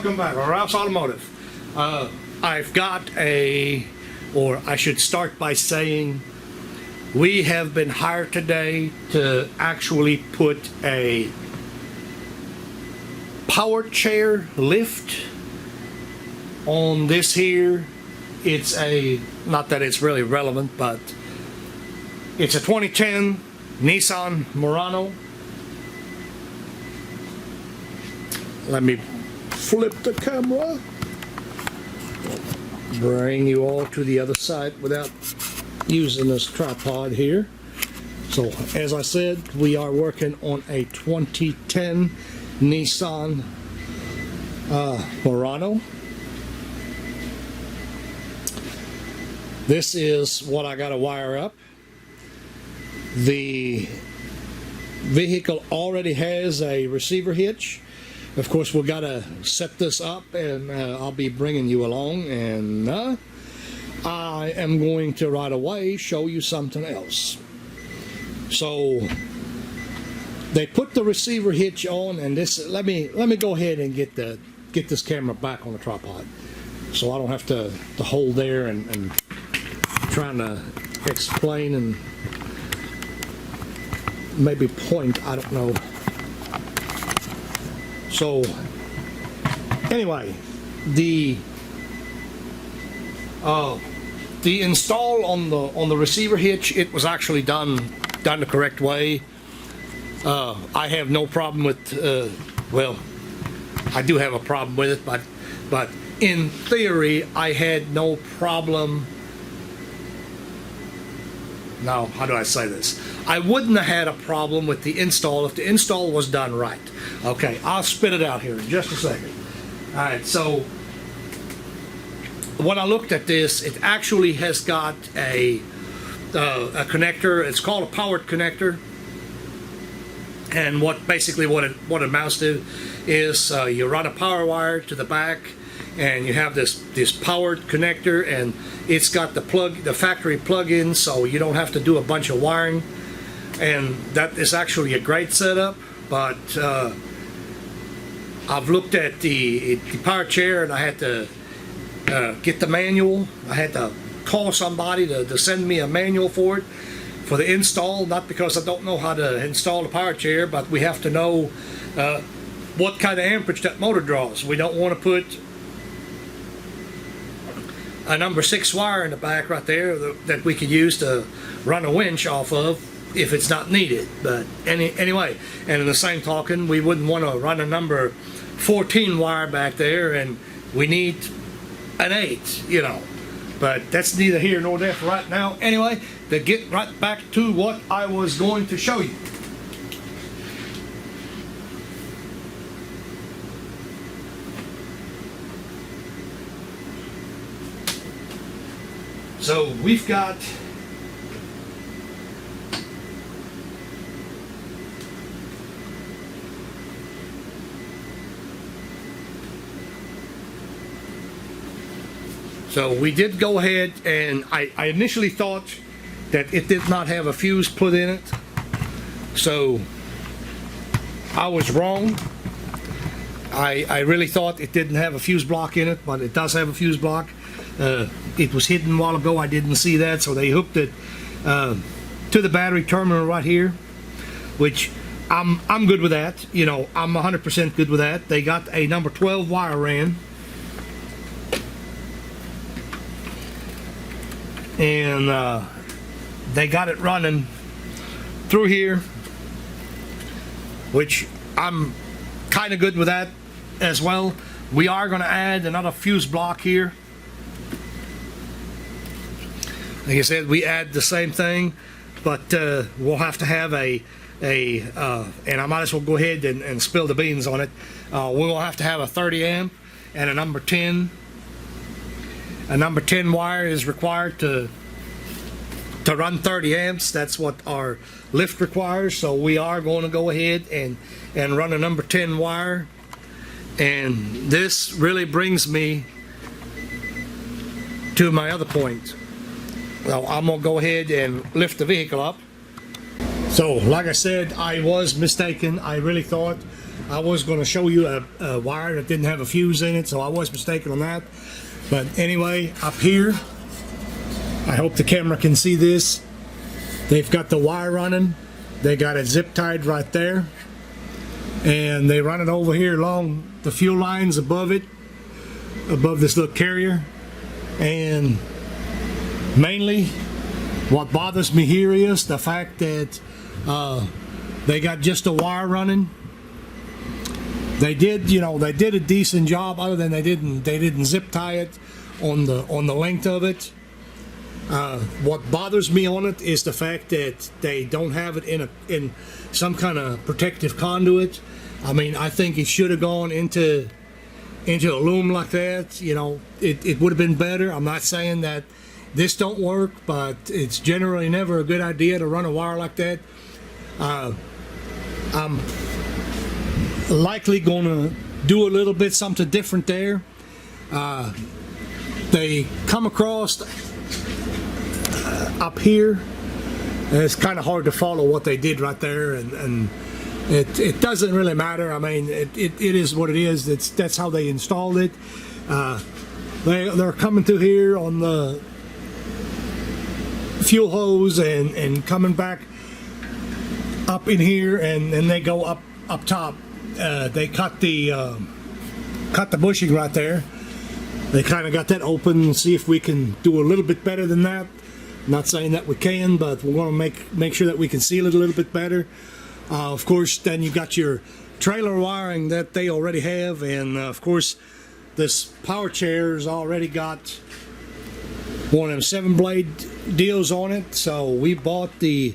welcome back, Ralph's Automotive. I've got or I should start by saying, we have been hired today to actually put a power chair lift on this here. It's not that it's really relevant, but it's a 2010 Nissan Murano. Let me flip the camera, bring you all to the other side without using this tripod here. So as I said, we are working on a 2010 Nissan Murano. This is what I got to wire up. The vehicle already has a receiver hitch. Of course, we've got to set this up, and I'll be bringing you along, and I am going to right away show you something else. So they put the receiver hitch on, and this, let me go ahead and get this camera back on the tripod, so I don't have to hold there and trying to explain and maybe point, I don't know. So anyway, the install on the receiver hitch, it was actually done the correct way. I have no problem with well, I do have a problem with it, but in theory I had no problem. Now, how do I say this? I wouldn't have had a problem with the install if the install was done right. Okay, I'll spit it out here in just a second. All right, so when I looked at this, it actually has got a connector. It's called a powered connector, and what it amounts to is you run a power wire to the back, and you have this powered connector, and it's got the factory plug-in, so you don't have to do a bunch of wiring, and that is actually a great setup. But I've looked at the power chair, and I had to get the manual. I had to call somebody to send me a manual for it, for the install, not because I don't know how to install the power chair, but we have to know what kind of amperage that motor draws. We don't want to put a number 6 wire in the back right there that we could use to run a winch off of if it's not needed. But anyway, and in the same token, we wouldn't want to run a number 14 wire back there, and we need an 8, you know. But that's neither here nor there for right now. Anyway, to get right back to what I was going to show you. So we've got we did go ahead, and I initially thought that it did not have a fuse put in it, so I was wrong. I really thought it didn't have a fuse block in it, but it does have a fuse block. It was hidden a while ago. I didn't see that, so they hooked it to the battery terminal right here, which I'm good with that. You know, I'm 100% good with that. They got a number 12 wire ran, and they got it running through here, which I'm kind of good with that as well. We are going to add another fuse block here. Like I said, we add the same thing, but we'll have to have and I might as well go ahead and spill the beans on it. We'll have to have a 30 amp and a number 10. A number 10 wire is required to run 30 amps. That's what our lift requires. So we are going to go ahead and run a number 10 wire. And this really brings me to my other point. Well, I'm going to go ahead and lift the vehicle up. So, like I said, I was mistaken. I really thought I was going to show you a wire that didn't have a fuse in it, so I was mistaken on that. But anyway, up here, I hope the camera can see this. They've got the wire running. They got it zip tied right there, and they run it over here along the fuel lines above it, above this little carrier. And mainly what bothers me here is the fact that they got just a wire running. They did, you know, they did a decent job, other than they didn't zip tie it on the length of it. What bothers me on it is the fact that they don't have it in some kind of protective conduit. I mean, I think it should have gone into a loom like that. You know, it would have been better. I'm not saying that this don't work, but it's generally never a good idea to run a wire like that. I'm likely gonna do a little bit something different there. They come across up here, and it's kind of hard to follow what they did right there, and it doesn't really matter. I mean, it is what it is. That's how they installed it. They're coming through here on the fuel hose and coming back up in here, and they go up top. They cut the bushing right there. They kind of got that open. See if we can do a little bit better than that. Not saying that we can, but we want to make sure that we can seal it a little bit better. Of course, then you've got your trailer wiring that they already have, and of course, this power chair's already got one of them 7-blade deals on it. So we bought the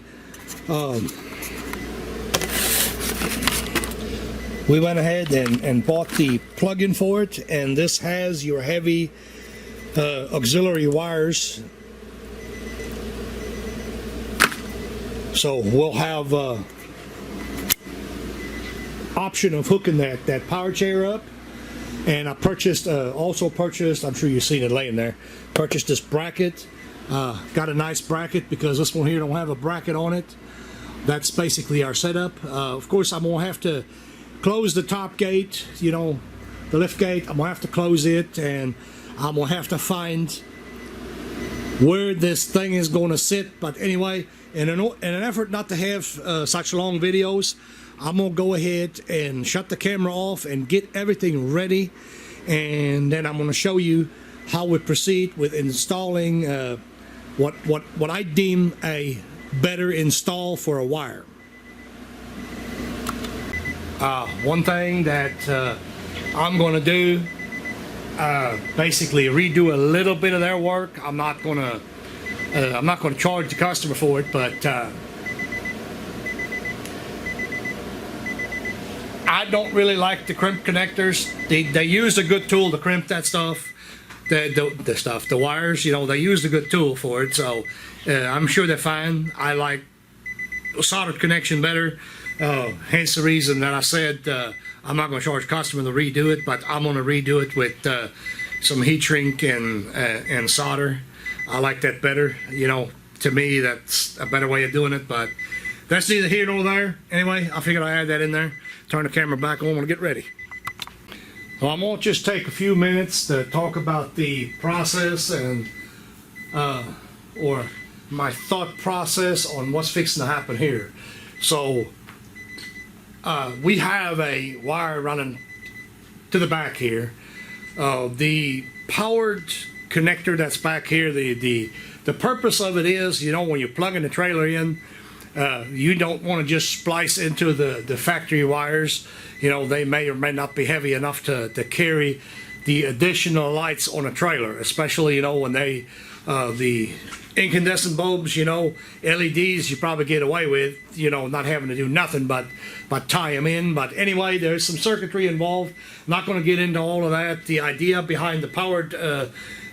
we went ahead and bought the plug-in for it, and this has your heavy auxiliary wires. So we'll have option of hooking that power chair up. And I also purchased, I'm sure you've seen it laying there, purchased this bracket. Got a nice bracket because this one here don't have a bracket on it. That's basically our setup. Of course, I'm going to have to close the top gate, you know, the lift gate. I'm going to have to close it, and I'm going to have to find where this thing is going to sit. But anyway, in an effort not to have such long videos, I'm going to go ahead and shut the camera off and get everything ready, and then I'm going to show you how we proceed with installing what I deem a better install for a wire. One thing that I'm going to do, basically redo a little bit of their work. I'm not going to charge the customer for it, but I don't really like the crimp connectors. They use a good tool to crimp that stuff, the wires. You know, they used a good tool for it, so I'm sure they're fine. I like soldered connection better. Hence the reason that I said I'm not going to charge customer to redo it, but I'm going to redo it with some heat shrink and solder. I like that better. You know, to me, that's a better way of doing it, but that's neither here nor there. Anyway, I figured I'd add that in there. Turn the camera back on when I get ready. Well, I'm going to just take a few minutes to talk about the process and or my thought process on what's fixing to happen here. So we have a wire running to the back here. The powered connector that's back here, the purpose of it is, you know, when you're plugging the trailer in, you don't want to just splice into the factory wires. You know, they may or may not be heavy enough to carry the additional lights on a trailer, especially, you know, when they the incandescent bulbs, you know, LEDs you probably get away with, you know, not having to do nothing but tie them in. But anyway, there's some circuitry involved. I'm not going to get into all of that. The idea behind the powered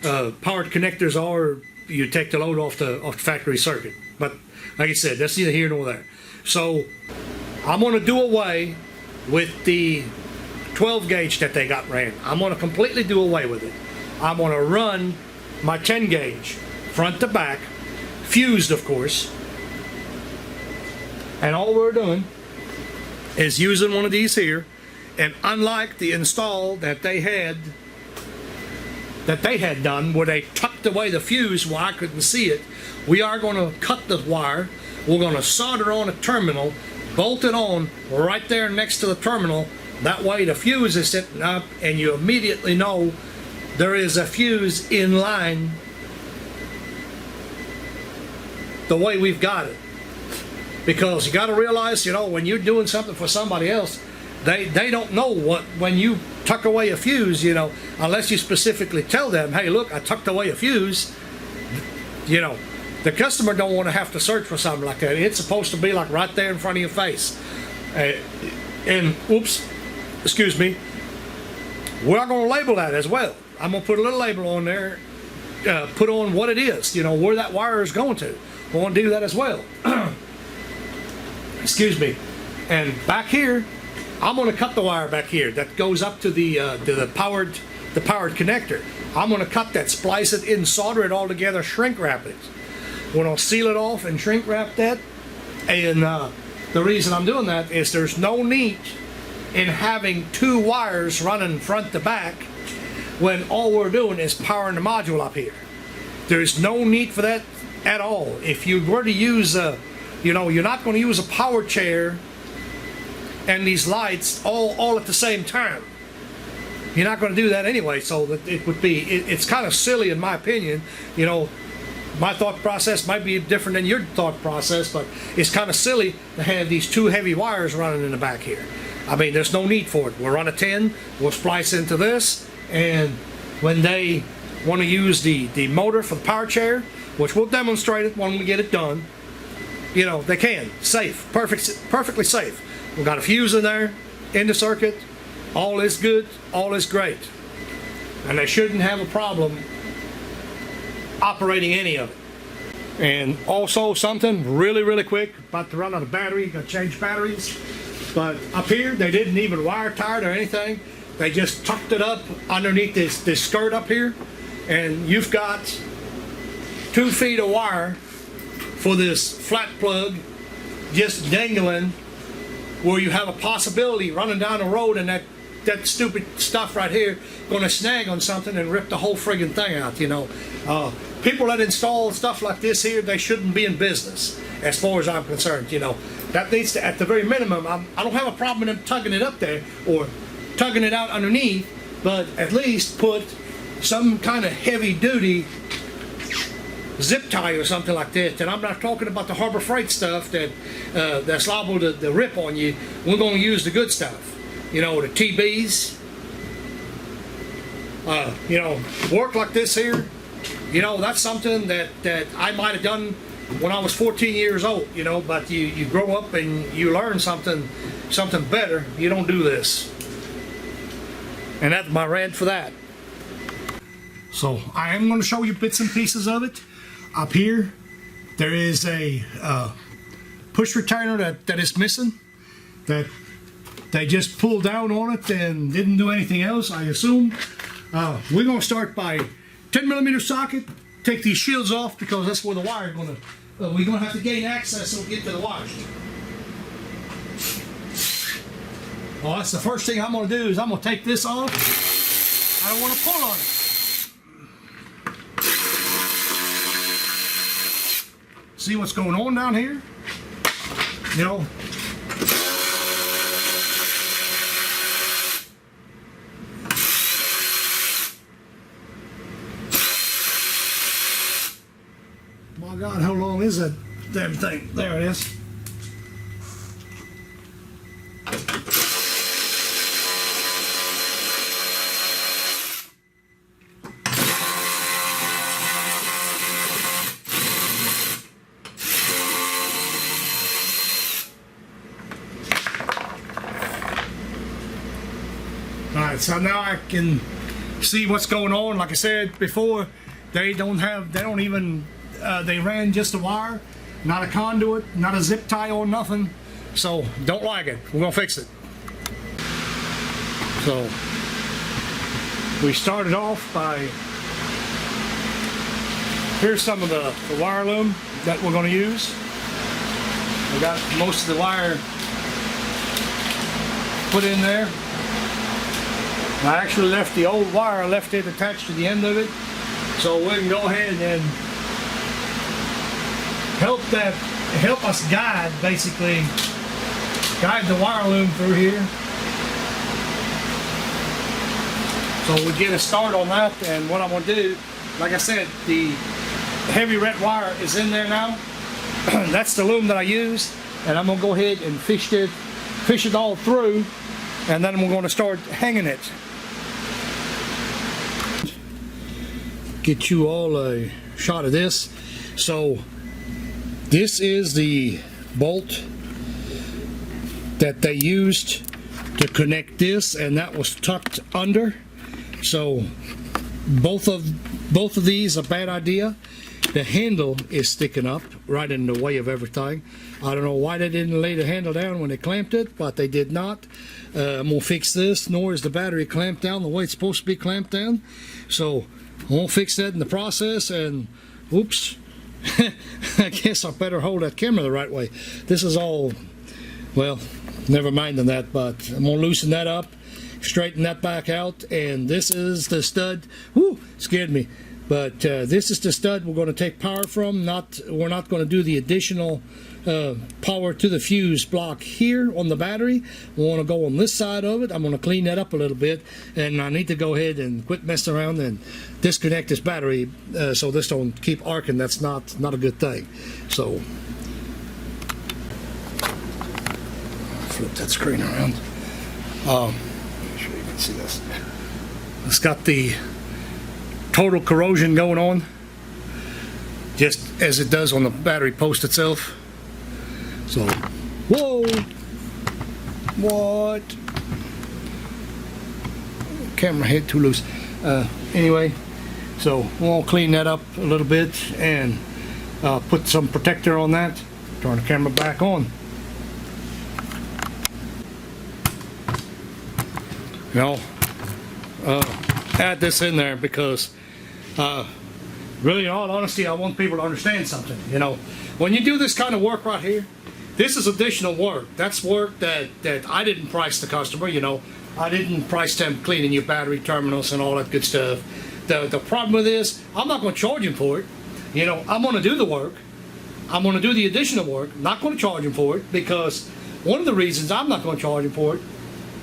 connectors are you take the load off the factory circuit. But like I said, that's neither here nor there. So I'm going to do away with the 12 gauge that they got ran. I'm going to completely do away with it. I'm going to run my 10 gauge front to back, fused of course, and all we're doing is using one of these here. And unlike the install that they had done, where they tucked away the fuse where I couldn't see it, we are going to cut the wire. We're going to solder on a terminal, bolt it on right there next to the terminal. That way the fuse is sitting up and you immediately know there is a fuse in line the way we've got it. Because you got to realize, you know, when you're doing something for somebody else, they don't know what, when you tuck away a fuse, you know, unless you specifically tell them, hey, look, I tucked away a fuse, you know, the customer don't want to have to search for something like that. It's supposed to be like right there in front of your face. And, oops, excuse me, we're going to label that as well. I'm going to put a little label on there, put on what it is, you know, where that wire is going to. We're going to do that as well. Excuse me. And back here, I'm going to cut the wire back here that goes up to the powered connector. I'm going to cut that, splice it in, solder it all together, shrink wrap it. We're going to seal it off and shrink wrap that. And the reason I'm doing that is there's no need in having two wires running front to back when all we're doing is powering the module up here. There's no need for that at all. If you were to use you know, you're not going to use a power chair and these lights all at the same time. You're not going to do that anyway, so that it would be, it's kind of silly in my opinion. You know, my thought process might be different than your thought process, but it's kind of silly to have these two heavy wires running in the back here. I mean, there's no need for it. We'll run a 10, we'll splice into this, and when they want to use the motor for the power chair, which we'll demonstrate it when we get it done, you know, they can. Safe. Perfectly safe. We've got a fuse in there, in the circuit. All is good. All is great. And they shouldn't have a problem operating any of it. And also something really, really quick. About to run out of battery. Got to change batteries. But up here, they didn't even wire tie it or anything. They just tucked it up underneath this skirt up here. And you've got 2 feet of wire for this flat plug just dangling, where you have a possibility running down the road and that stupid stuff right here going to snag on something and rip the whole friggin' thing out, you know. People that install stuff like this here, they shouldn't be in business as far as I'm concerned, you know. That needs to, at the very minimum, I don't have a problem with them tugging it up there or tugging it out underneath, but at least put some kind of heavy duty zip tie or something like that. And I'm not talking about the Harbor Freight stuff that's liable to rip on you. We're going to use the good stuff, you know, the TBs. You know, work like this here, you know, that's something that I might have done when I was 14 years old, you know, but you grow up and you learn something better. You don't do this. And that's my rant for that. So I am going to show you bits and pieces of it. Up here, there is a push retainer that is missing, that they just pulled down on it and didn't do anything else, I assume. We're going to start by 10mm socket, take these shields off because that's where the wire is going to, we're going to have to gain access so we get to the wire. Well, that's the first thing I'm going to do is I'm going to take this off. I don't want to pull on it. See what's going on down here? You know, my God, how long is that damn thing? There it is. Alright, so now I can see what's going on. Like I said before, they ran just a wire, not a conduit, not a zip tie or nothing. So, don't like it. We're gonna fix it. So, we started off by, here's some of the wire loom that we're gonna use. We got most of the wire put in there. I actually left the old wire, I left it attached to the end of it, so we can go ahead and help us guide, basically guide the wire loom through here. So we get a start on that, and what I'm going to do, like I said, the heavy red wire is in there now. That's the loom that I use, and I'm going to go ahead and fish it all through, and then we're going to start hanging it. Get you all a shot of this. So this is the bolt that they used to connect this, and that was tucked under. So both of these are a bad idea. The handle is sticking up right in the way of everything. I don't know why they didn't lay the handle down when they clamped it, but they did not. I'm gonna fix this, nor is the battery clamped down the way it's supposed to be clamped down. So I'm gonna fix that in the process, and oops, I guess I better hold that camera the right way. This is all, well, never mind on that, but I'm gonna loosen that up, straighten that back out, and this is the stud. Whoo, scared me. But this is the stud we're going to take power from. We're not going to do the additional power to the fuse block here on the battery. We want to go on this side of it. I'm going to clean that up a little bit, and I need to go ahead and quit messing around and disconnect this battery so this don't keep arcing. That's not a good thing. So flip that screen around. Make sure you can see this. It's got the total corrosion going on, just as it does on the battery post itself. So, whoa, what? Camera head too loose. Anyway, so we'll clean that up a little bit and put some protector on that. Turn the camera back on. You know, add this in there because really, in all honesty, I want people to understand something. You know, when you do this kind of work right here, this is additional work. That's work that I didn't price the customer. You know, I didn't price them cleaning your battery terminals and all that good stuff. The problem with this, I'm not going to charge him for it. You know, I'm going to do the work. I'm going to do the additional work. I'm not going to charge him for it, because one of the reasons I'm not going to charge him for it,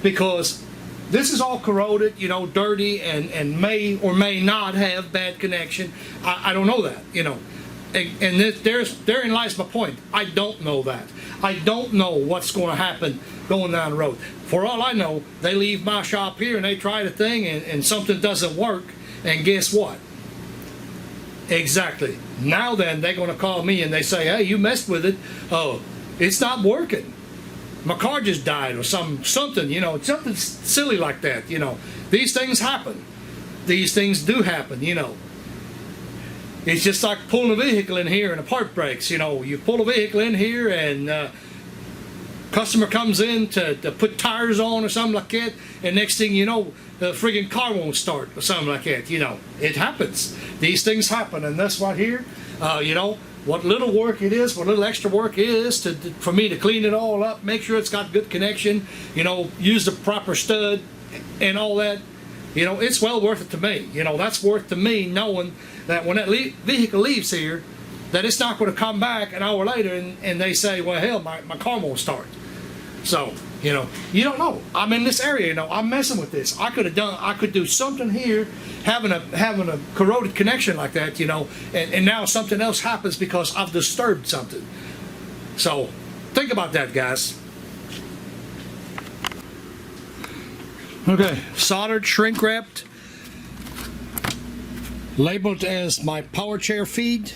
because this is all corroded, you know, dirty, and may or may not have bad connection. I don't know that, you know. And therein lies my point. I don't know that. I don't know what's going to happen going down the road. For all I know, they leave my shop here and they try the thing and something doesn't work. And guess what? Exactly. Now then, they're going to call me and they say, hey, you messed with it. Oh, it's not working. My car just died, or something, you know, something silly like that, you know. These things happen. These things do happen, you know. It's just like pulling a vehicle in here and a part breaks, you know. You pull a vehicle in here and customer comes in to put tires on or something like that, and next thing you know, the friggin' car won't start or something like that, you know. It happens. These things happen, and this right here, you know, what little work it is, what little extra work it is for me to clean it all up, make sure it's got good connection, you know, use the proper stud and all that, you know, it's well worth it to me. You know, that's worth to me knowing that when that vehicle leaves here, that it's not going to come back an hour later and they say, well, hell, my car won't start. So, you know, you don't know. I'm in this area, you know, I'm messing with this. I could do something here, having a corroded connection like that, you know, and now something else happens because I've disturbed something. So, think about that, guys. Okay, soldered, shrink wrapped, labeled as my power chair feed.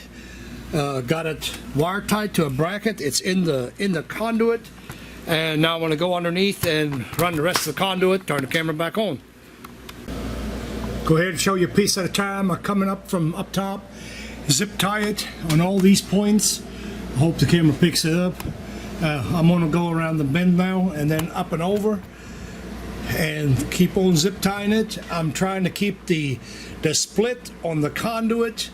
Got it wire tied to a bracket. It's in the conduit. And now I want to go underneath and run the rest of the conduit, turn the camera back on. Go ahead and show you a piece at a time. I'm coming up from up top, zip tie it on all these points. I hope the camera picks it up. I'm going to go around the bend now and then up and over and keep on zip tying it. I'm trying to keep the split on the conduit.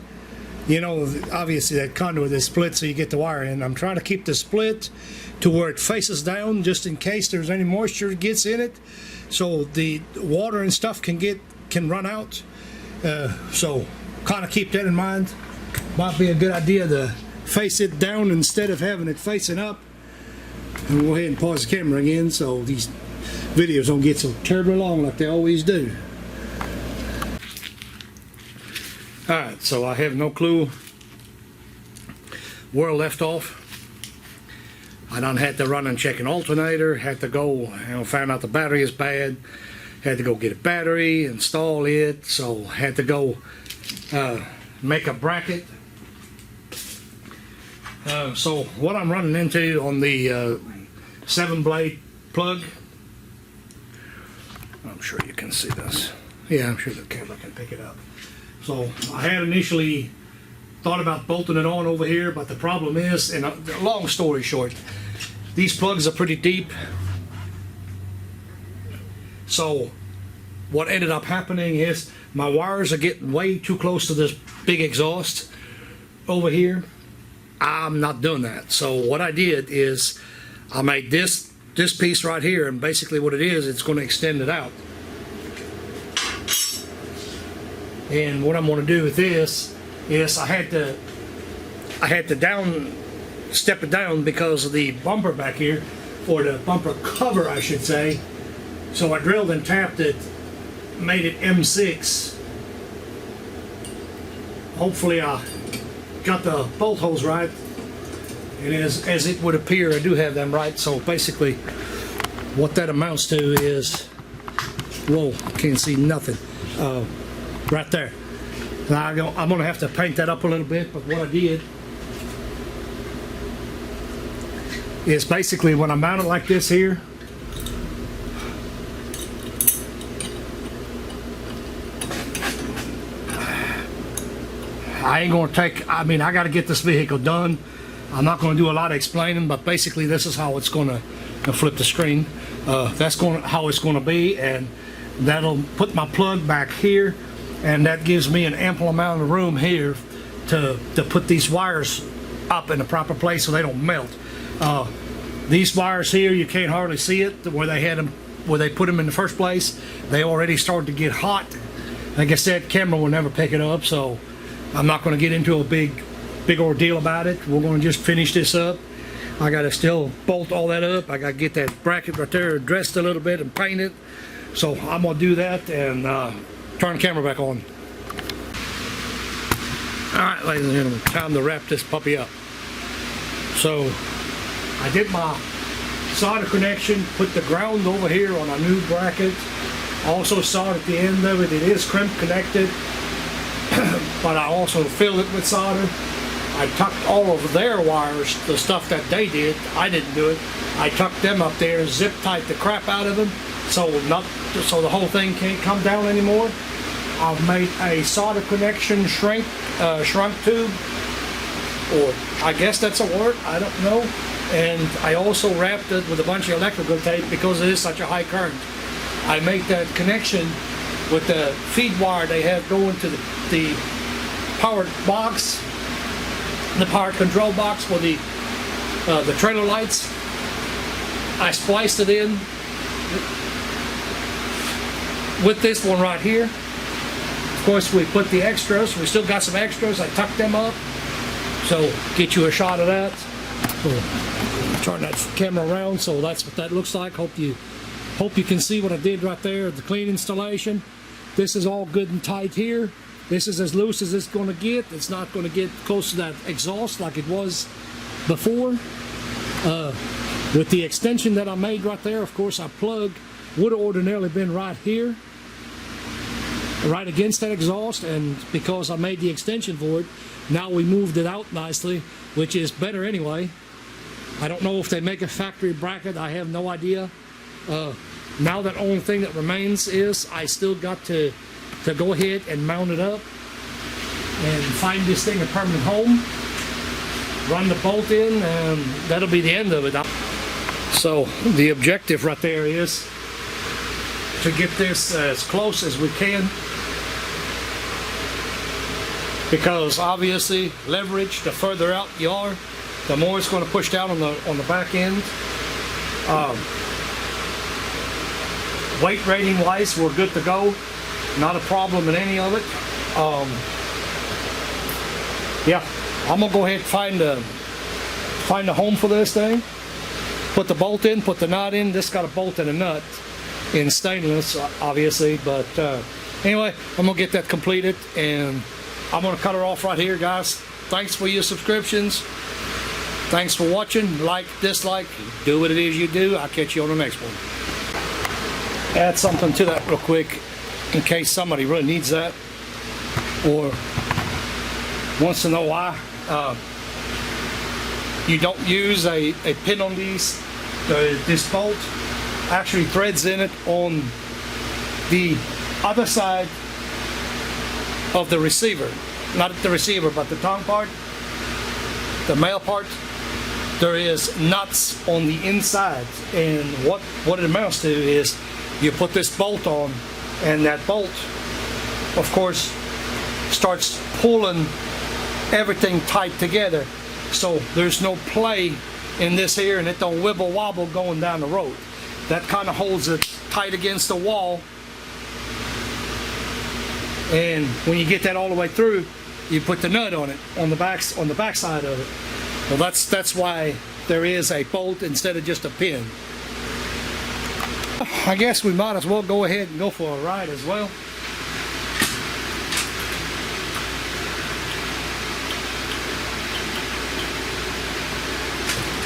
You know, obviously that conduit is split so you get the wire in. I'm trying to keep the split to where it faces down just in case there's any moisture that gets in it. so the water and stuff can run out. So kind of keep that in mind. Might be a good idea to face it down instead of having it facing up. And we'll go ahead and pause the camera again so these videos don't get so terribly long like they always do. Alright, so I have no clue where I left off. I done had to run and check an alternator, had to go, found out the battery is bad, had to go get a battery, install it, so had to go make a bracket. So what I'm running into on the 7-blade plug, I'm sure you can see this. Yeah, I'm sure the camera can pick it up. So I had initially thought about bolting it on over here, but the problem is, and long story short, these plugs are pretty deep. So what ended up happening is my wires are getting way too close to this big exhaust over here. I'm not doing that. So what I did is I made this piece right here, and basically what it is, it's going to extend it out. And what I'm going to do with this is I had to step it down because of the bumper back here, or the bumper cover I should say. So I drilled and tapped it, made it M6. Hopefully I got the bolt holes right, and as it would appear I do have them right. So basically what that amounts to is, whoa, can't see nothing, right there. Now I'm going to have to paint that up a little bit, but what I did is basically when I mount it like this here, I got to get this vehicle done. I'm not going to do a lot of explaining, but basically this is how it's going to flip the screen. That's how it's going to be, and that'll put my plug back here, and that gives me an ample amount of room here to put these wires up in the proper place so they don't melt. These wires here, you can't hardly see it where they put them in the first place. They already started to get hot. Like I said, camera will never pick it up, so I'm not going to get into a big ordeal about it. We're going to just finish this up. I got to still bolt all that up. I got to get that bracket right there dressed a little bit and paint it. So I'm going to do that and turn the camera back on. Alright, ladies and gentlemen, time to wrap this puppy up. So I did my solder connection, put the ground over here on a new bracket. Also soldered at the end of it. It is crimp connected, but I also filled it with solder. I tucked all of their wires, the stuff that they did, I didn't do it. I tucked them up there, zip tied the crap out of them, so the whole thing can't come down anymore. I've made a solder connection shrunk tube, or I guess that's a word, I don't know. And I also wrapped it with a bunch of electrical tape because it is such a high current. I made that connection with the feed wire they have going to the powered box, the power control box for the trailer lights. I spliced it in with this one right here. Of course, we put the extras. We still got some extras. I tucked them up. So get you a shot of that. Turn that camera around, so that's what that looks like. Hope you can see what I did right there. The clean installation. This is all good and tight here. This is as loose as it's going to get. It's not going to get close to that exhaust like it was before. With the extension that I made right there, of course, our plug would have ordinarily been right here, right against that exhaust, and because I made the extension for it, now we moved it out nicely, which is better anyway. I don't know if they make a factory bracket. I have no idea. Now the only thing that remains is I still got to go ahead and mount it up and find this thing a permanent home, run the bolt in, and that'll be the end of it. So the objective right there is to get this as close as we can, because obviously leverage, the further out you are, the more it's going to push down on the back end. weight rating wise, we're good to go. Not a problem in any of it. Yeah, I'm gonna go ahead and find a home for this thing. Put the bolt in, put the nut in. This got a bolt and a nut in stainless, obviously, but anyway, I'm gonna get that completed, and I'm gonna cut her off right here, guys. Thanks for your subscriptions. Thanks for watching. Like, dislike, do what it is you do. I'll catch you on the next one. Add something to that real quick in case somebody really needs that or wants to know why you don't use a pin on these. This bolt actually threads in it on the other side of the receiver. Not the receiver, but the tongue part, the male part. There is nuts on the inside, and what it amounts to is you put this bolt on, and that bolt, of course, starts pulling everything tight together, so there's no play in this here, and it don't wibble wobble going down the road. That kind of holds it tight against the wall, and when you get that all the way through, you put the nut on it on the back side of it. Well, that's why there is a bolt instead of just a pin. I guess we might as well go ahead and go for a ride as well.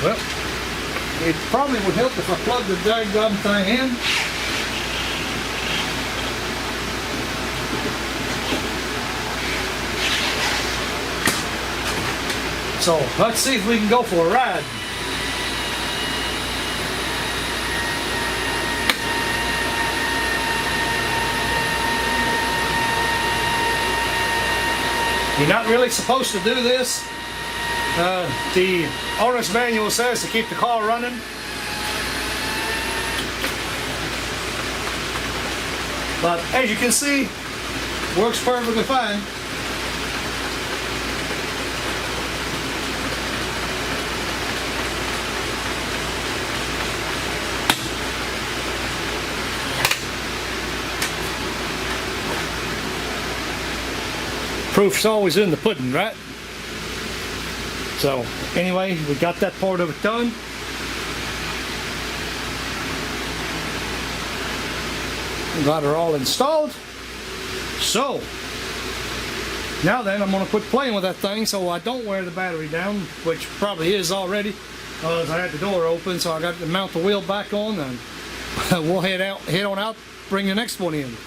Well, it probably would help if I plugged the daggum thing in. So let's see if we can go for a ride. You're not really supposed to do this. The owner's manual says to keep the car running. But as you can see, works perfectly fine. Proof's always in the pudding, right? So anyway, we got that part of it done. We got her all installed. So now then, I'm going to quit playing with that thing so I don't wear the battery down, which probably is already, because I had the door open, so I got to mount the wheel back on, and we'll head on out, bring the next one in.